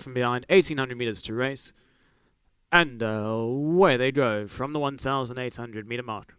from behind, 1800 meters to race. And away they drove from the 1,800 meter mark.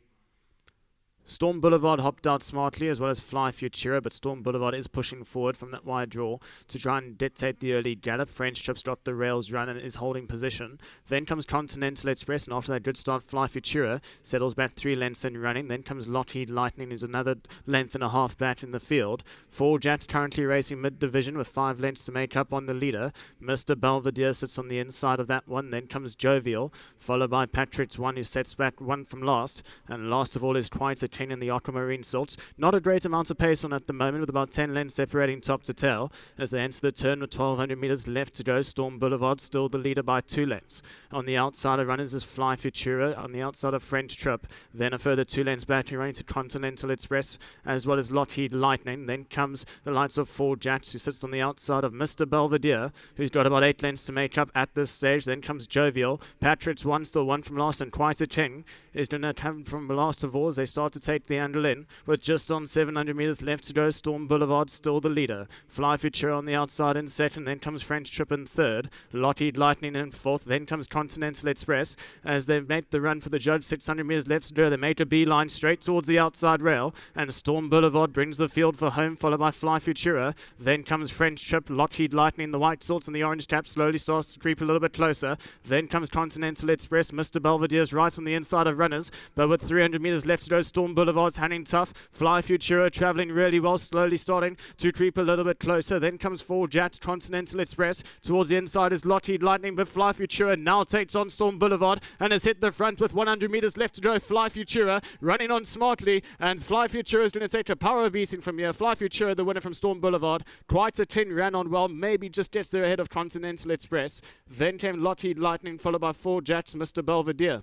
Storm Boulevard hopped out smartly, as well as Fly Futura, but Storm Boulevard is pushing forward from that wide draw to try and dictate the early gallop. French Trip's got the rails run and is holding position. Then comes Continental Express, and after that good start, Fly Futura settles back 3 lengths in running. Then comes Lockheed Lightning, who's another length and a half back in the field. 4 Jats currently racing mid-division with 5 lengths to make up on the leader. Mr. Belvedere sits on the inside of that one. Then comes Jovial, followed by Patrick's one, who sets back 1 from last. And last of all is Quite a King in the Aquamarine Salts. Not a great amount of pace on at the moment, with about 10 lengths separating top to tail. As they enter the turn with 1,200 meters left to go, Storm Boulevard still the leader by 2 lengths. On the outside of runners is Fly Futura, on the outside of French Trip. Then a further 2 lengths back running to Continental Express, as well as Lockheed Lightning. Then comes the lights of 4 Jats, who sits on the outside of Mr. Belvedere, who's got about 8 lengths to make up at this stage. Then comes Jovial. Patrick's one, still 1 from last, and Quite a King is going to come from last of all as they start to take the handle in, with just on 700 meters left to go. Storm Boulevard still the leader. Fly Futura on the outside in second. Then comes French Trip in third. Lockheed Lightning in fourth. Then comes Continental Express as they've made the run for the judge. 600 meters left to go. They make a beeline straight towards the outside rail, and Storm Boulevard brings the field for home, followed by Fly Futura. Then comes French Trip. Lockheed Lightning, the white salts and the orange cap, slowly starts to creep a little bit closer. Then comes Continental Express. Mr. Belvedere's right on the inside of runners, but with 300 meters left to go, Storm Boulevard's hanging tough. Fly Futura travelling really well, slowly starting to creep a little bit closer. Then comes 4 Jats, Continental Express. Towards the inside is Lockheed Lightning, but Fly Futura now takes on Storm Boulevard and has hit the front with 100 meters left to go. Fly Futura running on smartly, and Fly Futura is going to take a power beating from here. Fly Futura, the winner from Storm Boulevard. Quite a King ran on well, maybe just gets there ahead of Continental Express. Then came Lockheed Lightning, followed by 4 Jats, Mr. Belvedere.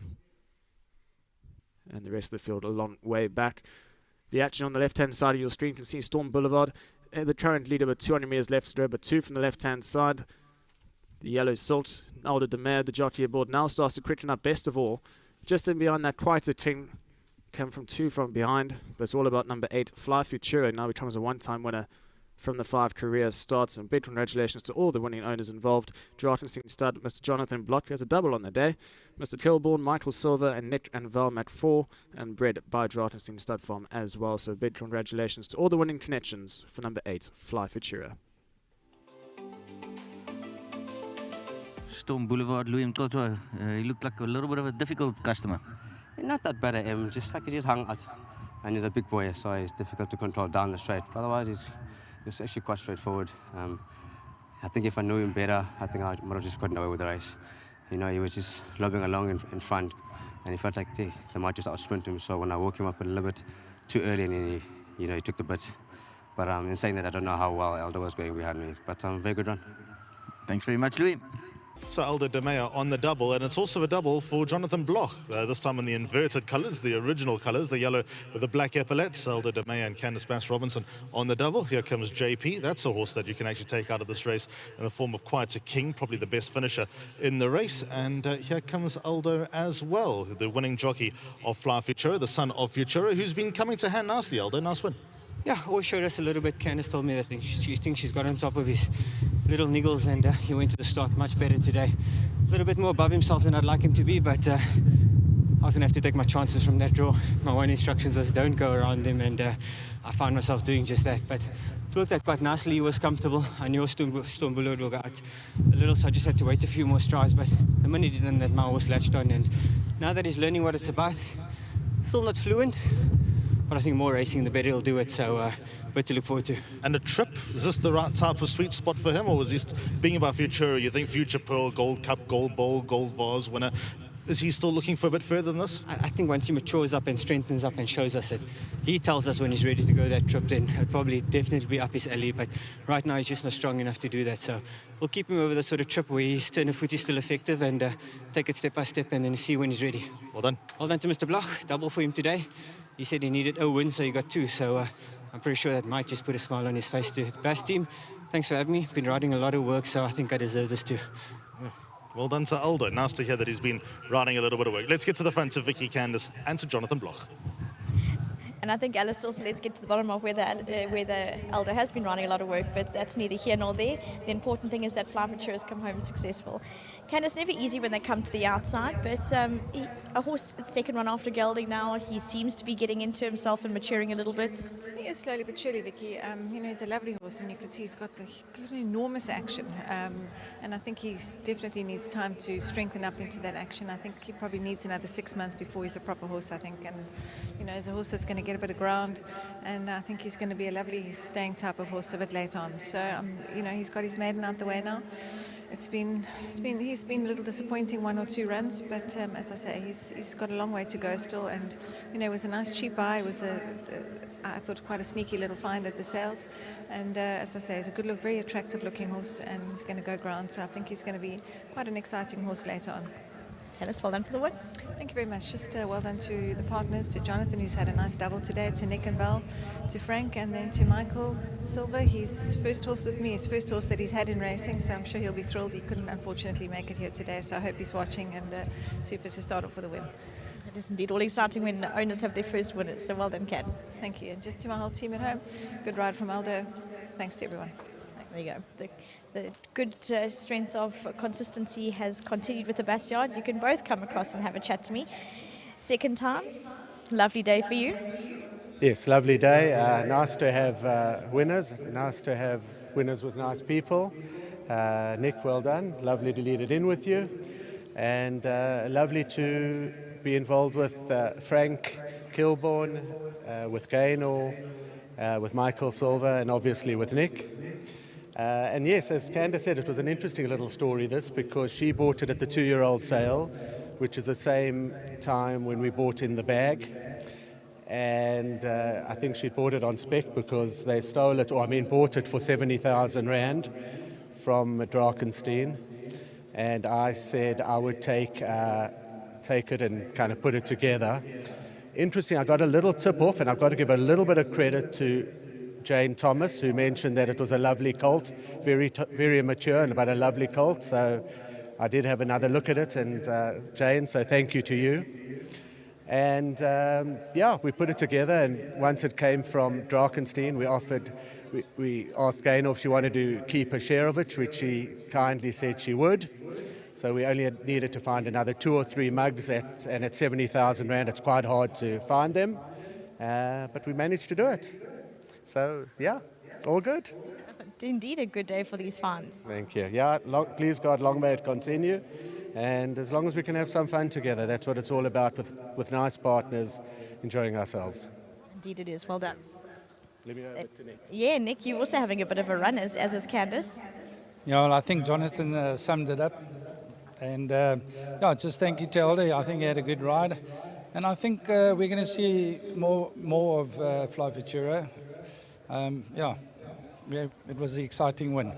And the rest of the field a long way back. The action on the left-hand side of your screen can see Storm Boulevard, the current leader with 200 meters left to go, but 2 from the left-hand side. The yellow salt, Aldo de Meer, the jockey aboard, now starts to quicken up best of all. Just in behind that, Quite a King came from 2 from behind, but it's all about number 8, Fly Futura, now becomes a one-time winner from the 5 career starts. And big congratulations to all the winning owners involved. Drakenstein stud, Mr. Jonathan Block has a double on the day. Mr. Kilbourne, Michael Silver, and Nick and Val McFall, and bred by Drakenstein Stud Farm as well. So big congratulations to all the winning connections for number 8, Fly Futura. Storm Boulevard, Louis Mtotwa, he looked like a little bit of a difficult customer. Not that bad at him, just like he just hung out. And he's a big boy, so it's difficult to control down the straight. But otherwise, it's actually quite straightforward. I think if I knew him better, I think I would have just gotten away with the race. You know, he was just lobbing along in front, and he felt like they might just outsprint him. So when I woke him up a little bit too early, and he took the bit. But in saying that, I don't know how well Aldo was going behind me. But very good run. Thanks very much, Louis. So Aldo de Meer on the double, and it's also a double for Jonathan Bloch, this time in the inverted colours, the original colours, the yellow with the black epaulets. Aldo de Meer and Candice Bass-Robinson on the double. Here comes JP. That's a horse that you can actually take out of this race in the form of Quite a King, probably the best finisher in the race. And here comes Aldo as well, the winning jockey of Fly Futura, the son of Futura, who's been coming to hand nicely. Aldo, nice win. Yeah, always showed us a little bit. Candice told me that she thinks she's got on top of his little niggles, and he went to the start much better today. A little bit more above himself than I'd like him to be, but I was going to have to take my chances from that draw. My one instructions was don't go around him, and I found myself doing just that. But it worked out quite nicely. He was comfortable. I knew Storm Boulevard will go out a little, so I just had to wait a few more strides. But the minute he did that, my horse latched on, and now that he's learning what it's about, still not fluent, but I think more racing, the better he'll do it. So, but to look forward to. And a trip, is this the right type of sweet spot for him, or is he being about Futura? You think Future Pearl, Gold Cup, Gold Bowl, Gold Vase winner? Is he still looking for a bit further than this? I think once he matures up and strengthens up and shows us that he tells us when he's ready to go that trip, then it'll probably definitely be up his alley. But right now he's just not strong enough to do that. So we'll keep him over the sort of trip where his turn of foot is still effective, and take it step by step, and then see when he's ready. Well done. Well done to Mr. Bloch. Double for him today. He said he needed a win, so he got 2. So I'm pretty sure that might just put a smile on his face to the Bass team. Thanks for having me. Been riding a lot of work, so I think I deserve this too. Well done to Aldo. Nice to hear that he's been riding a little bit of work. Let's get to the front to Vicky Candice and to Jonathan Bloch. And And I think Alice also, let's get to the bottom of whether Elder has been running a lot of work, but that's neither here nor there. The important thing is that Fly Futura has come home successful. Candice, never easy when they come to the outside, but a horse, second run after gelding now, he seems to be getting into himself and maturing a little bit. He is slowly but surely, Vicky. He's a lovely horse, and you can see he's got enormous action. And I think he definitely needs time to strengthen up into that action. I think he probably needs another 6 months before he's a proper horse, I think. And, he's a horse that's going to get a bit of ground, and I think he's going to be a lovely staying type of horse a bit later on. So, he's got his maiden out the way now. He's been a little disappointing 1 or 2 runs, but as I say, he's got a long way to go still. And it was a nice cheap buy. It was I thought quite a sneaky little find at the sales. And as I say, he's a good look, very attractive looking horse, and he's going to go ground. So I think he's going to be quite an exciting horse later on. Alice, well done for the win. Thank you very much. Just well done to the partners, to Jonathan, who's had a nice double today, to Nick and Val, to Frank, and then to Michael Silver. His first horse with me, his first horse that he's had in racing, so I'm sure he'll be thrilled. He couldn't unfortunately make it here today, so I hope he's watching, and super to start off with a win. It is indeed all exciting when owners have their first winners, so well done, Ken. Thank you. And just to my whole team at home, good ride from Aldo. Thanks to everyone. There you go. The good strength of consistency has continued with the backyard. You can both come across and have a chat to me. Second time, lovely day for you. Yes, lovely day. Nice to have winners. Nice to have winners with nice people. Nick, well done. Lovely to lead it in with you. And lovely to be involved with Frank Kilborn, with Gaynor, with Michael Silver, and obviously with Nick. And yes, as Candace said, it was an interesting little story, this, because she bought it at the 2-year-old sale, which is the same time when we bought in the bag. And I think she bought it on spec because they stole it, bought it for 70,000 Rand from Drakenstein. And I said I would take it and kind of put it together. Interesting, I got a little tip off, and I've got to give a little bit of credit to Jane Thomas, who mentioned that it was a lovely colt, very mature, and about a lovely colt. So I did have another look at it, and Jane, so thank you to you. And we put it together, and once it came from Drakenstein, we asked Gaynor if she wanted to keep a share of it, which she kindly said she would. So we only needed to find another 2 or 3 mugs, and at 70,000 Rand, it's quite hard to find them. But we managed to do it. So, yeah, all good. Indeed a good day for these finds. Thank you. Yeah, please God, long may it continue. And as long as we can have some fun together, that's what it's all about, with nice partners, enjoying ourselves. Indeed it is. Well done. Let me over to Nick. Yeah, Nick, you're also having a bit of a run, as is Candace. Yeah, well, I think Jonathan summed it up. And, just thank you to Elder. I think he had a good ride. And I think we're going to see more of Fly Futura. It was the exciting win.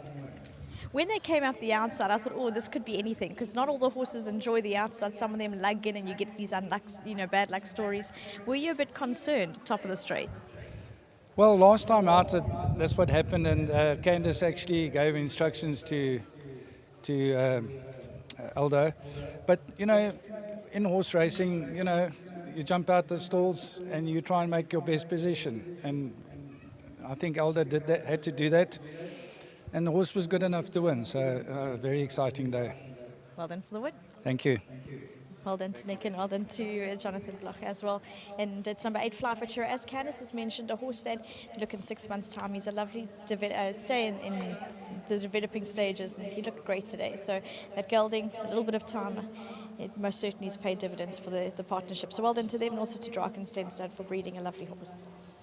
When they came up the outside, I thought, this could be anything, because not all the horses enjoy the outside. Some of them lug in, and you get these bad luck stories. Were you a bit concerned, top of the straight? Well, last time out, that's what happened, and Candace actually gave instructions to Aldo. But, in horse racing, you jump out the stalls and you try and make your best position. And I think Aldo had to do that. And the horse was good enough to win. So, a very exciting day. Well done for the win. Thank you. Well done to Nick, and well done to Jonathan Bloch as well. And it's number 8, Fly Futura. As Candice has mentioned, a horse that, look, in 6 months' time, he's a lovely stay in the developing stages, and he looked great today. So that gelding, a little bit of time, it most certainly has paid dividends for the partnership. So well done to them, and also to Drakenstein for breeding a lovely horse.